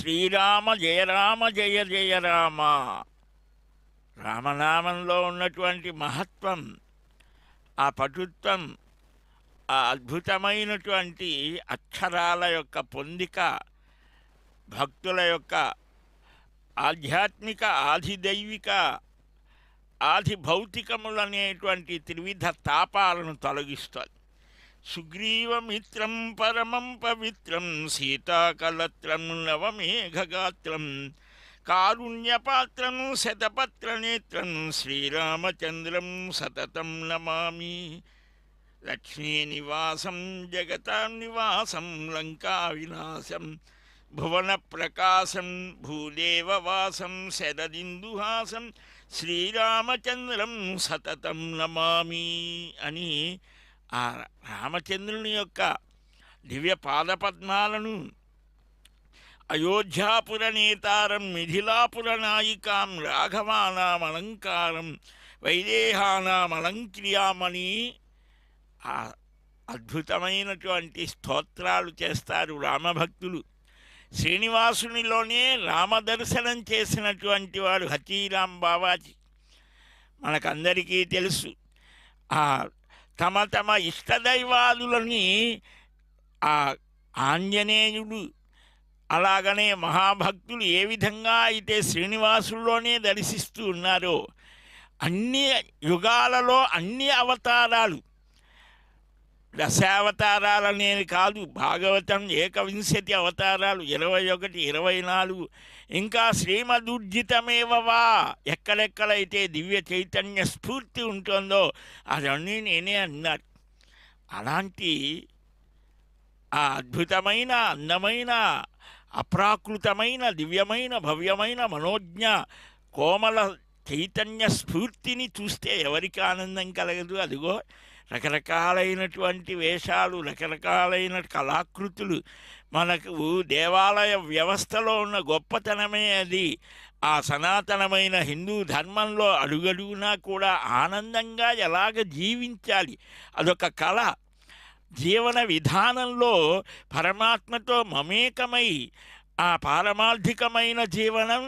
శ్రీరామ జయ రామ జయ జయ రామ. రామనామంలో ఉన్నటువంటి మహత్వం, ఆ పటుత్వం, ఆ అద్భుతమైనటువంటి అక్షరాల యొక్క పొందిక, భక్తుల యొక్క ఆధ్యాత్మిక, ఆధిదైవిక, ఆది భౌతికములనేటువంటి త్రివిధ తాపాలను తొలగిస్తుంది. సుగ్రీవమిత్రం పరమం పవిత్రం సీతాకలత్రం నవమేఘగాత్రం కారుణ్యపాత్రం శతపత్రనేత్రం శ్రీరామచంద్రం సతతం నమామి. లక్ష్మీనివాసం జగతాం నివాసం లంకా వినాశం భువన ప్రకాశం భూదేవవాసం శరదిందుహాసం శ్రీరామచంద్రం సతతం నమామి అని ఆ రామచంద్రుని యొక్క దివ్య పాదపద్మాలను అయోధ్యాపుర నేతారం మిథిలాపుర నాయికాం రాఘవానాం అలంకారం వైదేహానాం అలంక్రియామని ఆ అద్భుతమైనటువంటి స్తోత్రాలు చేస్తారు రామభక్తులు. శ్రీనివాసునిలోనే రామదర్శనం చేసినటువంటి వాడు హతీరాం బావాజీ. మనకందరికీ తెలుసు, ఆ తమ తమ ఇష్టదైవాదులని ఆ ఆంజనేయుడు, అలాగనే మహాభక్తులు ఏ విధంగా అయితే శ్రీనివాసుల్లోనే దర్శిస్తూ ఉన్నారో, అన్ని యుగాలలో అన్ని అవతారాలు, దశావతారాలనేది కాదు, భాగవతం ఏకవింశతి అవతారాలు 21, 24, ఇంకా శ్రీమదుర్జితమేవవా, ఎక్కడెక్కడైతే దివ్య చైతన్య స్ఫూర్తి ఉంటుందో అదన్నీ నేనే అన్నారు. అలాంటి ఆ అద్భుతమైన, అందమైన, అప్రాకృతమైన, దివ్యమైన, భవ్యమైన, మనోజ్ఞ, కోమల చైతన్య స్ఫూర్తిని చూస్తే ఎవరికి ఆనందం కలగదు? అదిగో రకరకాలైనటువంటి వేషాలు, రకరకాలైన కళాకృతులు, మనకు దేవాలయ వ్యవస్థలో ఉన్న గొప్పతనమే అది. ఆ సనాతనమైన హిందూ ధర్మంలో అడుగడుగునా కూడా ఆనందంగా ఎలాగ జీవించాలి, అదొక కళ. జీవన విధానంలో పరమాత్మతో మమేకమై ఆ పారమార్థికమైన జీవనం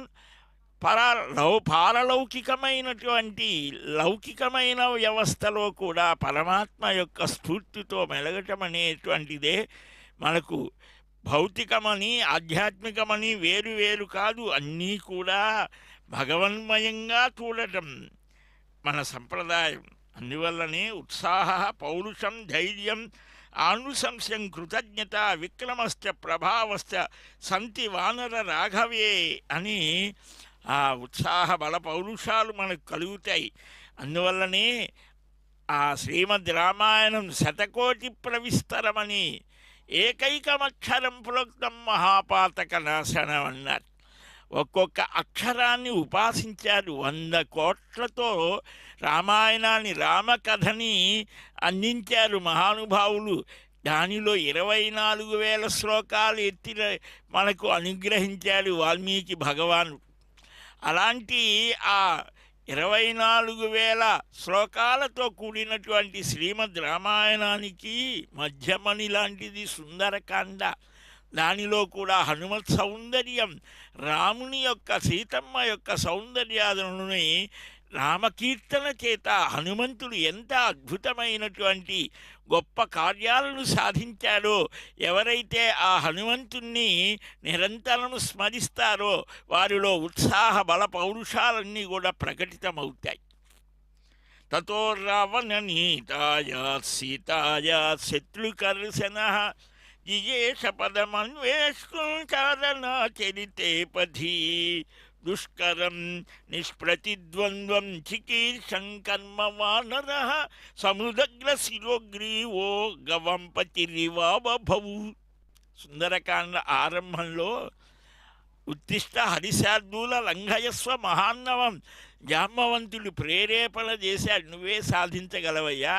పారలౌకికమైనటువంటి లౌకికమైన వ్యవస్థలో కూడా పరమాత్మ యొక్క స్ఫూర్తితో మెలగటం అనేటువంటిదే మనకు భౌతికమని, ఆధ్యాత్మికమని వేరు వేరు కాదు, అన్నీ కూడా భగవన్మయంగా చూడటం మన సంప్రదాయం. అందువల్లనే ఉత్సాహ, పౌరుషం, ధైర్యం, ఆనుశంస్యం, కృతజ్ఞత, విక్రమశ్చ ప్రభావశ్చ సంతి వానర రాఘవే అని ఆ ఉత్సాహ బల పౌరుషాలు మనకు కలుగుతాయి. అందువల్లనే ఆ శ్రీమద్ రామాయణం శతకోటి ప్రవిస్తరమని ఏకైకమక్షరం ప్రోక్తం మహాపాతక నాశనం అన్నారు. ఒక్కొక్క అక్షరాన్ని ఉపాసించారు. 100 కోట్లతో రామాయణాన్ని, రామకథని అందించారు మహానుభావులు. దానిలో 24,000 శ్లోకాలు ఎత్తి మనకు అనుగ్రహించాడు వాల్మీకి భగవానుడు. అలాంటి ఆ 24,000 శ్లోకాలతో కూడినటువంటి శ్రీమద్ రామాయణానికి మధ్యమణి లాంటిది సుందరకాండ. దానిలో కూడా హనుమత్ సౌందర్యం, రాముని యొక్క, సీతమ్మ యొక్క సౌందర్యాలను రామకీర్తన చేత హనుమంతుడు ఎంత అద్భుతమైనటువంటి గొప్ప కార్యాలను సాధించాడో, ఎవరైతే ఆ హనుమంతుణ్ణి నిరంతరం స్మరిస్తారో వారిలో ఉత్సాహ బల పౌరుషాలన్నీ కూడా ప్రకటితమవుతాయి. తతో రావణ నీతాయా సీతాయా శత్రుకర్షణ జియేష పదమన్వేష్కారణాచరితే పథి దుష్కరం నిష్ప్రతిద్వంద్వం చికీర్షం కర్మ వానర సముదగ్ర శిరోగ్రీవో గవంపతిరివాబభవు. సుందరకాండ ఆరంభంలో ఉత్తిష్ట హరిశార్దూల లంఘయస్వ మహాన్నవం, జాంబవంతుడు ప్రేరేపణ చేశాడు, నువ్వే సాధించగలవయ్యా.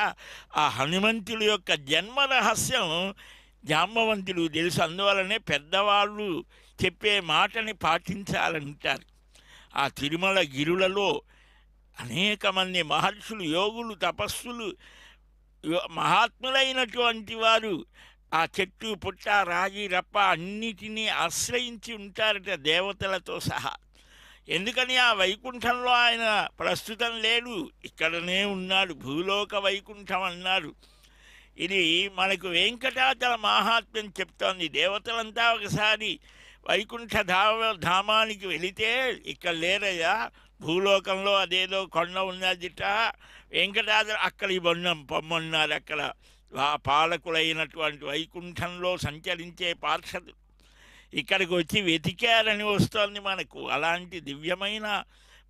ఆ హనుమంతుడి యొక్క జన్మ రహస్యం జాంబవంతుడు తెలుసు. అందువలనే పెద్దవాళ్ళు చెప్పే మాటని పాటించాలంటారు. ఆ తిరుమల గిరులలో అనేక మంది మహర్షులు, యోగులు, తపస్సులు, మహాత్ములైనటువంటి వారు ఆ చెట్టు పుట్ట రాగి రప్ప అన్నిటినీ ఆశ్రయించి ఉంటారట దేవతలతో సహా. ఎందుకని ఆ వైకుంఠంలో ఆయన ప్రస్తుతం లేడు, ఇక్కడనే ఉన్నాడు. భూలోక వైకుంఠం అన్నారు. ఇది మనకు వెంకటాచల మాహాత్మ్యం చెప్తోంది. దేవతలంతా ఒకసారి వైకుంఠ ధామానికి వెళితే ఇక్కడ లేరయ్యా, భూలోకంలో అదేదో కొండ ఉన్నదిట, వెంకటాచల అక్కడికి పొమ్మన్నారు. అక్కడ పాలకులైనటువంటి వైకుంఠంలో సంచరించే పార్షదులు ఇక్కడికి వచ్చి వెతికారని వస్తోంది మనకు. అలాంటి దివ్యమైన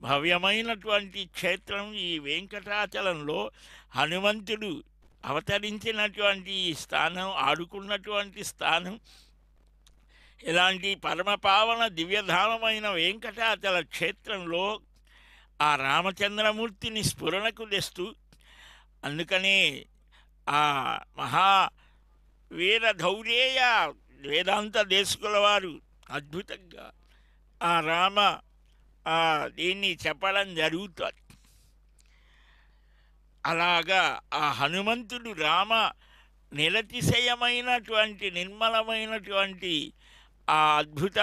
భవ్యమైనటువంటి క్షేత్రం ఈ వెంకటాచలంలో హనుమంతుడు అవతరించినటువంటి స్థానం, ఆడుకున్నటువంటి స్థానం. ఇలాంటి పరమపావన దివ్యధామమైన వెంకటాచల క్షేత్రంలో ఆ రామచంద్రమూర్తిని స్ఫురణకు తెస్తూ, అందుకనే ఆ మహా వీర ధౌర్యేయ వేదాంత దేశకుల వారు అద్భుతంగా ఆ రామ దీన్ని చెప్పడం జరుగుతుంది. అలాగా ఆ హనుమంతుడు రామ నిరతిశయమైనటువంటి నిర్మలమైనటువంటి ఆ అద్భుత